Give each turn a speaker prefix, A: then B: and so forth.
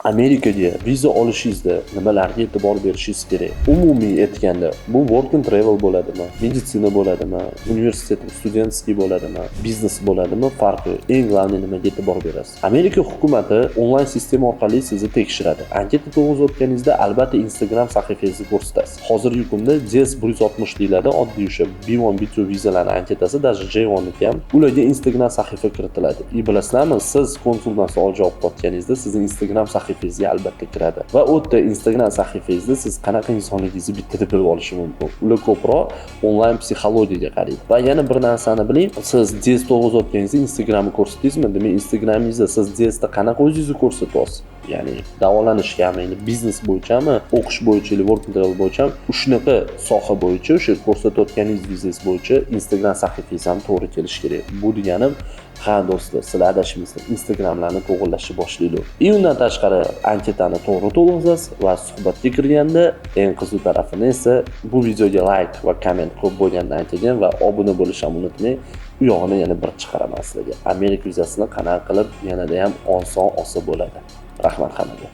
A: Amerikaga viza olishingizda nimalarga e'tibor berishingiz kerak? Umumiy aytganda, bu work and travel bo'ladimi, meditsina bo'ladimi, universitet studentskiy bo'ladimi, biznes bo'ladimi, farqi yo'q. Eng asosiy nimaga e'tibor berasiz? Amerika hukumati onlayn sistema orqali sizni tekshiradi. Anketa to'g'izayotganingizda albatta Instagram sahifangizni ko'rsatasiz. Hozirgi kunda DS 160 deyiladi, oddiy o'sha B1 B2 vizalarning anketasi, даже J1 ham ularga Instagram sahifa kiritiladi. Bilasizlarmi, siz konsuldan savol javob qilayotganingizda sizning Instagram sahifangizga albatta kiradi va u yerda Instagram sahifangizda siz qanaqa insonligingizni bittada bilib olishi mumkin. Ular ko'proq onlayn psixologiyaga qaraydi. Va yana bir narsani biling, siz DS to'g'izayotganingizda Instagramni ko'rsatasizmi? Demak, Instagramingizda siz DSda qanaqa o'zingizni ko'rsatyapsiz? Ya'ni davolanishgami, biznes bo'yichami, o'qish bo'yicha, work and travel bo'yicha, shunaqa soha bo'yicha o'sha ko'rsatayotganingiz biznes bo'yicha Instagram sahifangiz ham to'g'ri kelishi kerak. Bu deganim, ha do'stlar, sizlar adashmaysizlar, Instagramlarni to'g'rilashni boshlaylar. Undan tashqari anketani to'g'ri to'ldirasiz va suhbatga kirganda eng qiziq tarafini esa bu videoga like va komment ko'p bo'lganini aytgan va obuna bo'lishni unutmang. U yog'ini yana bir chiqaraman sizlarga. Amerika vizasini qanaqa qilib yanada ham oson olsa bo'ladi. Rahmat hammaga.